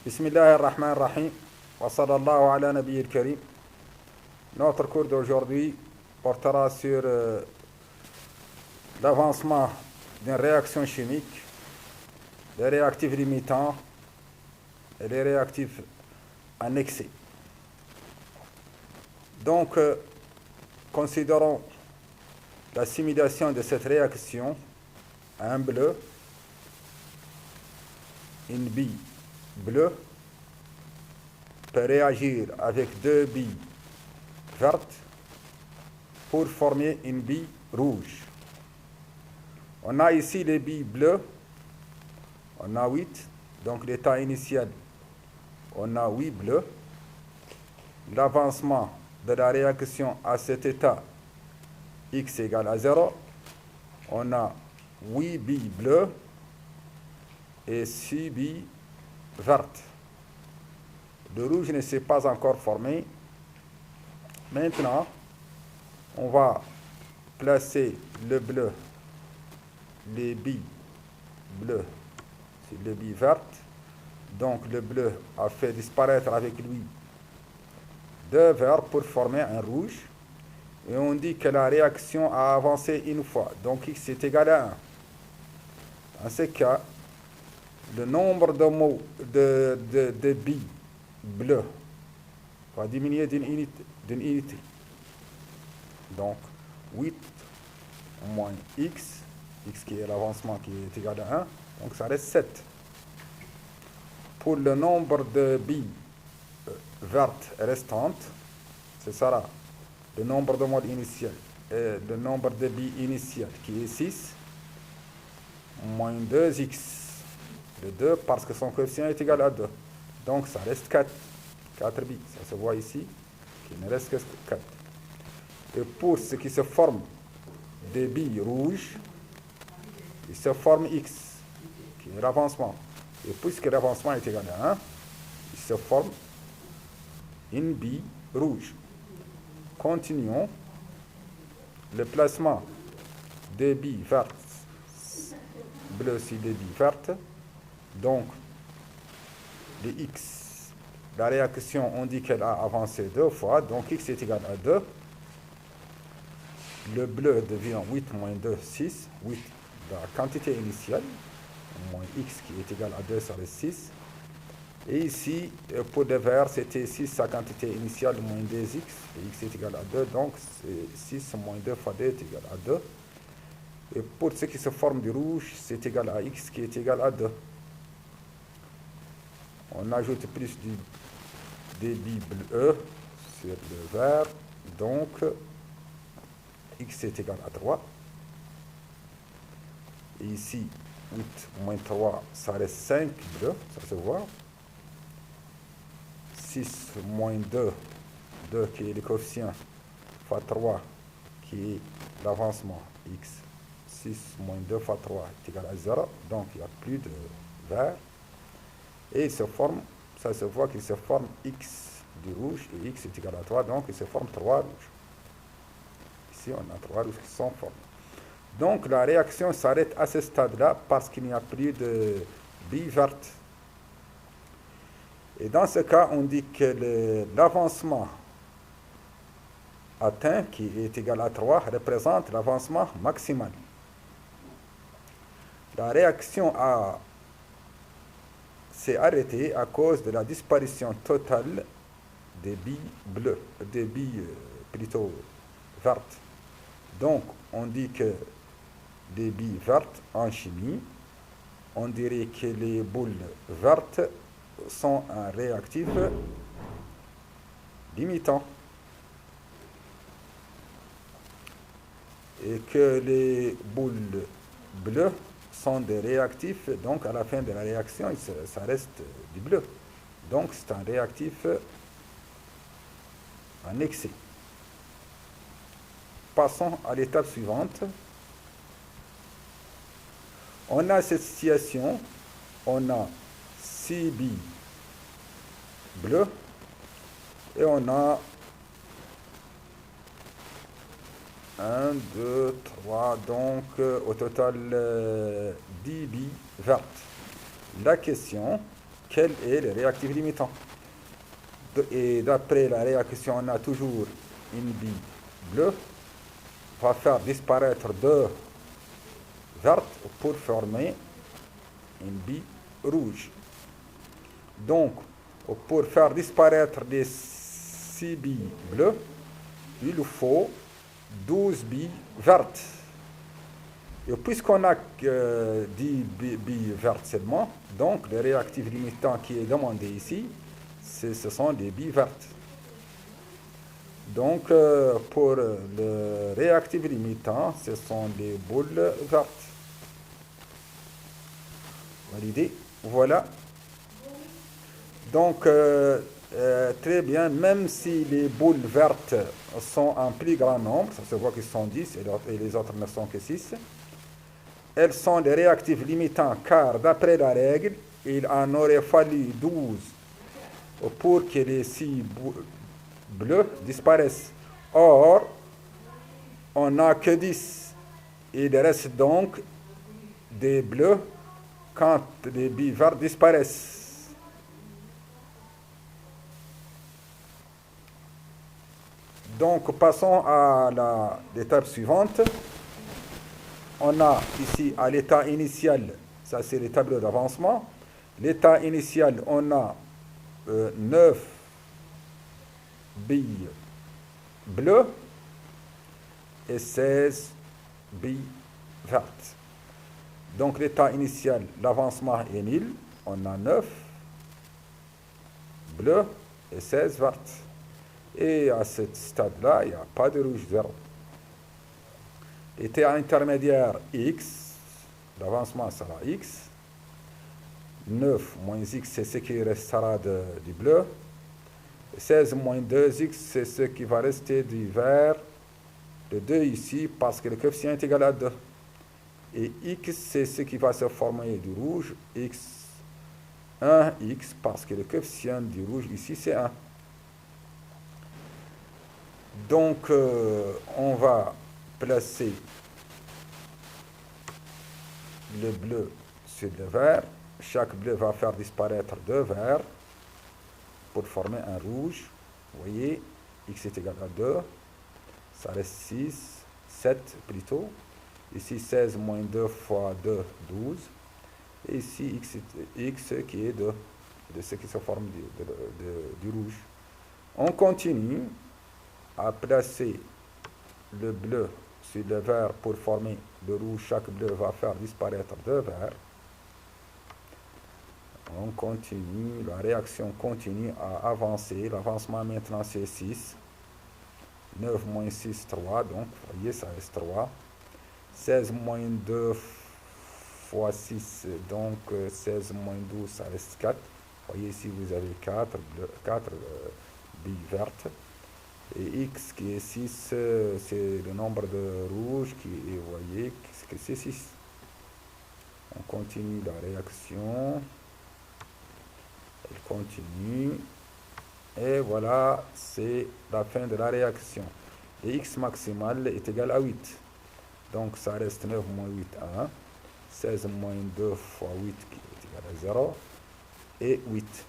Bismillahirrahmanirrahim. Wa sallallahu ala nabiyyil karim. Notre cours d'aujourd'hui portera sur l'avancement d'une réaction chimique, les réactifs limitants et les réactifs en excès. Donc, considérons la simulation de cette réaction. Un bleu, une bille bleue peut réagir avec deux billes vertes pour former une bille rouge. On a ici les billes bleues, on a 8, donc l'état initial, on a 8 bleus. L'avancement de la réaction à cet état x égale à 0, on a 8 billes bleues et 6 billes vertes. Le rouge ne s'est pas encore formé. Maintenant, on va placer le bleu, les billes bleues, c'est les billes vertes. Donc le bleu a fait disparaître avec lui deux verts pour former un rouge. Et on dit que la réaction a avancé une fois. Donc x est égal à 1. Dans ce cas, le nombre de billes bleues va diminuer d'une unité. Donc 8 moins x qui est l'avancement qui est égal à 1, donc ça reste 7. Pour le nombre de billes vertes restantes, ce sera le nombre de moles initial et le nombre de billes initiales qui est 6 moins 2x. Le 2 parce que son coefficient est égal à 2. Donc ça reste 4. 4 billes. Ça se voit ici qu'il ne reste que 4. Et pour ce qui se forme des billes rouges, il se forme x, qui est l'avancement. Et puisque l'avancement est égal à 1, il se forme une bille rouge. Continuons. Le placement des billes vertes, bleues sur des billes vertes. Donc, les x, la réaction, on dit qu'elle a avancé deux fois, donc x est égal à 2. Le bleu devient 8 moins 2, 6. 8, la quantité initiale, moins x qui est égal à 2, ça reste 6. Et ici, pour le vert, c'était 6, sa quantité initiale, moins 2x. Et x est égal à 2, donc 6 moins 2 fois 2 est égal à 2. Et pour ce qui se forme du rouge, c'est égal à x qui est égal à 2. On ajoute plus des billes bleues sur le vert, donc x est égal à 3. Et ici, 8 moins 3, ça reste 5 bleus, ça se voit. 6 moins 2, 2 qui est le coefficient, fois 3 qui est l'avancement x. 6 moins 2 fois 3 est égal à 0, donc il n'y a plus de vert. Et il se forme, ça se voit qu'il se forme x du rouge, et x est égal à 3, donc il se forme 3 rouges. Ici, on a 3 rouges qui sont formés. Donc la réaction s'arrête à ce stade-là parce qu'il n'y a plus de billes vertes. Et dans ce cas, on dit que l'avancement atteint, qui est égal à 3, représente l'avancement maximal. La réaction s'est arrêtée à cause de la disparition totale des billes bleues, des billes plutôt vertes. Donc, on dit que les billes vertes en chimie, on dirait que les boules vertes sont un réactif limitant. Et que les boules bleues sont des réactifs, donc à la fin de la réaction, ça reste du bleu. Donc c'est un réactif en excès. Passons à l'étape suivante. On a cette situation, on a 6 billes bleues et on a 1, 2, 3, donc au total 10 billes vertes. La question, quel est le réactif limitant. Et d'après la réaction, on a toujours une bille bleue va faire disparaître 2 vertes pour former une bille rouge. Donc, pour faire disparaître les 6 billes bleues, il faut 12 billes vertes. Et puisqu'on a 10 billes vertes seulement, donc le réactif limitant qui est demandé ici, ce sont des billes vertes. Donc, pour le réactif limitant, ce sont des boules vertes. Validé. Voilà. Donc, très bien, même si les boules vertes sont en plus grand nombre, ça se voit qu'ils sont 10 et les autres ne sont que 6, elles sont des réactifs limitants car d'après la règle, il en aurait fallu 12 pour que les 6 bleus disparaissent. Or, on n'a que 10. Il reste donc des bleus quand les billes vertes disparaissent. Donc, passons à l'étape suivante. On a ici à l'état initial, ça c'est les tableaux d'avancement. L'état initial, on a 9 billes bleues et 16 billes vertes. Donc l'état initial, l'avancement est nul. On a 9 bleus et 16 vertes. Et à ce stade-là, il n'y a pas de rouge, 0. L'état intermédiaire x, l'avancement sera x. 9 moins x, c'est ce qui restera du bleu. 16 moins 2x, c'est ce qui va rester du vert. Le 2 ici, parce que le coefficient est égal à 2. Et x, c'est ce qui va se former du rouge. X, 1x, parce que le coefficient du rouge ici, c'est 1. Donc, on va placer le bleu sur le vert. Chaque bleu va faire disparaître 2 verts pour former un rouge. Vous voyez, x est égal à 2. Ça reste 6, 7 plutôt. Ici, 16 moins 2 fois 2, 12. Et ici, x qui est de ce qui se forme du rouge. On continue à placer le bleu sur le vert pour former le rouge. Chaque bleu va faire disparaître 2 verts. On continue, la réaction continue à avancer. L'avancement maintenant c'est 6. 9 moins 6, 3. Donc, vous voyez, ça reste 3. 16 moins 2 fois 6, donc 16 moins 12, ça reste 4. Vous voyez ici, vous avez 4 billes vertes. Et x qui est 6, c'est le nombre de rouges qui est, vous voyez, que c'est 6. On continue la réaction. Elle continue. Et voilà, c'est la fin de la réaction. Et x maximal est égal à 8. Donc ça reste 9 moins 8, 1. 16 moins 2 fois 8 qui est égal à 0. Et 8.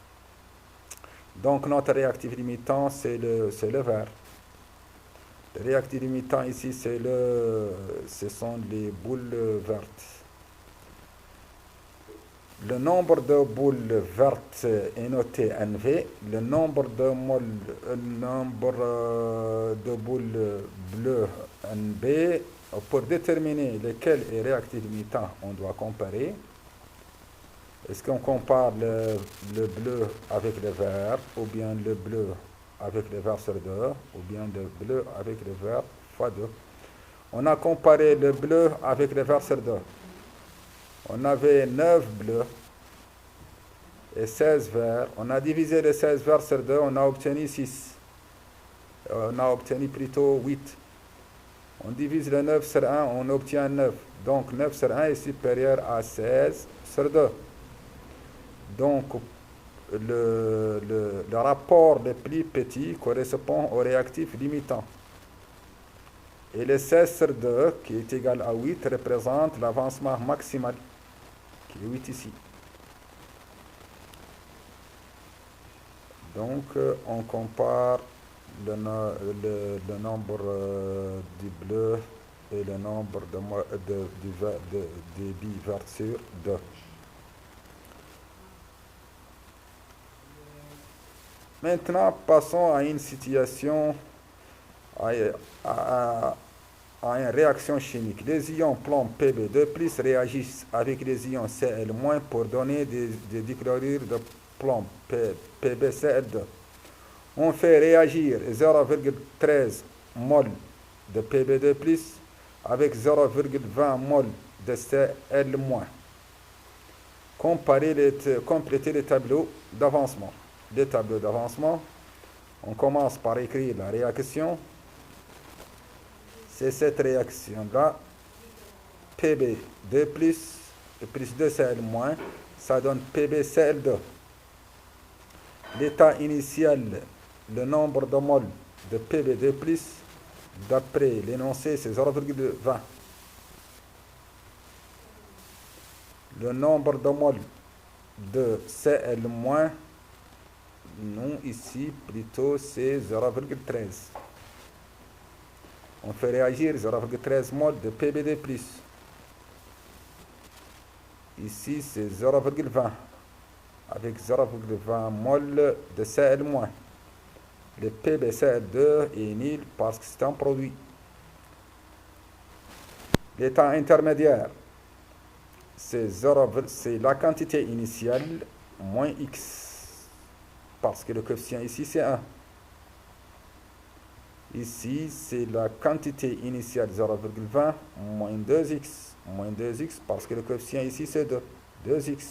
Donc notre réactif limitant, c'est le vert. Le réactif limitant ici, ce sont les boules vertes. Le nombre de boules vertes est noté NV. Le nombre de boules bleues NB. Pour déterminer lequel est réactif limitant, on doit comparer. Est-ce qu'on compare le bleu avec le vert, ou bien le bleu avec le vert sur 2, ou bien le bleu avec le vert fois 2. On a comparé le bleu avec le vert sur 2. On avait 9 bleus et 16 verts. On a divisé les 16 verts sur 2, on a obtenu 6. On a obtenu plutôt 8. On divise le 9 sur 1, on obtient 9. Donc 9 sur 1 est supérieur à 16 sur 2. Donc le rapport le plus petit correspond au réactif limitant. Et le 16 sur 2, qui est égal à 8, représente l'avancement maximal, qui est 8 ici. Donc, on compare le nombre du bleu et le nombre des billes vertes sur 2. Maintenant, passons à une situation, à une réaction chimique. Les ions plomb Pb2+ réagissent avec les ions Cl- pour donner des dichlorures de plomb PbCl2. On fait réagir 0,13 mol de Pb2+ avec 0,20 mol de Cl-. Compléter les tableaux d'avancement. Les tableaux d'avancement, on commence par écrire la réaction. C'est cette réaction-là, Pb2+ plus 2Cl-, ça donne PbCl2. L'état initial, le nombre de mol de Pb2+, d'après l'énoncé, c'est 0,20. Le nombre de mol de Cl-, non, ici, plutôt, c'est 0,13. On fait réagir 0,13 mol de Pb2+. Ici, c'est 0,20. Avec 0,20 mol de Cl-. Le PbCl2 est nul parce que c'est un produit. L'état intermédiaire, c'est la quantité initiale moins x. Parce que le coefficient ici, c'est 1. Ici, c'est la quantité initiale 0,20 moins 2x. Moins 2x parce que le coefficient ici, c'est 2. 2x.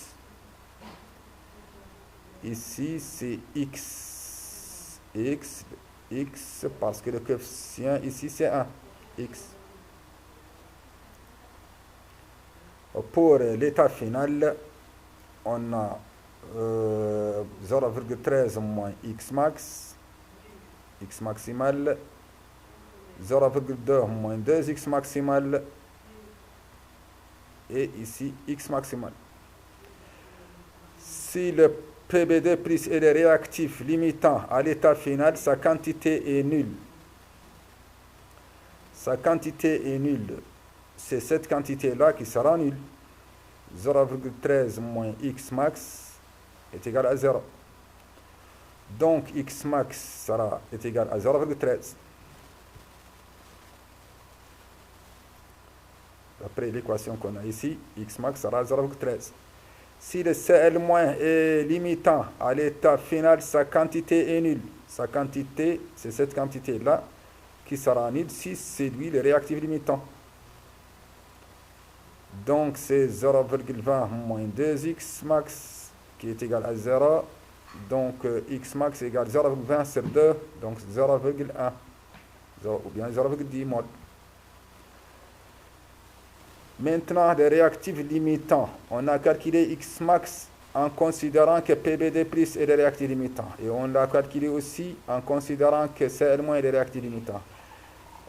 Ici, c'est x. X parce que le coefficient ici, c'est 1. X. Pour l'état final, on a 0,13 moins x max, x maximal, 0,2 moins 2x maximal, et ici x maximal. Si le Pb2+ est le réactif limitant à l'état final, sa quantité est nulle. Sa quantité est nulle. C'est cette quantité-là qui sera nulle. 0,13 moins x max est égal à 0. Donc x max est égal à 0,13. D'après l'équation qu'on a ici, x max sera 0,13. Si le Cl- est limitant à l'état final, sa quantité est nulle. Sa quantité, c'est cette quantité-là qui sera nulle si c'est lui le réactif limitant. Donc c'est 0,20 moins 2x max qui est égal à 0. Donc x max égale 0,20 sur 2, donc 0,1 ou bien 0,10 mol. Maintenant, les réactifs limitants. On a calculé x max en considérant que Pb2+ est le réactif limitant. Et on l'a calculé aussi en considérant que Cl- est le réactif limitant.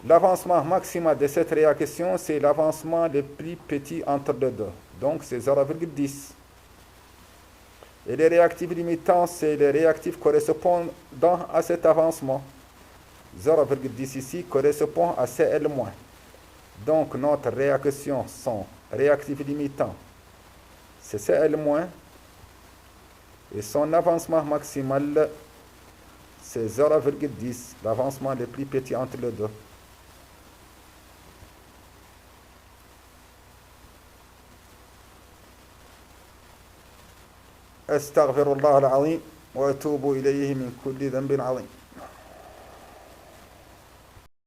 L'avancement maximal de cette réaction, c'est l'avancement le plus petit entre les deux. Donc c'est 0,10. Et les réactifs limitants, c'est les réactifs correspondant à cet avancement. 0,10 ici correspond à Cl-. Donc notre réaction, son réactif limitant, c'est Cl-, et son avancement maximal, c'est 0,10, l'avancement le plus petit entre les deux. أستغفر الله العظيم وأتوب إليه من كل ذنب عظيم.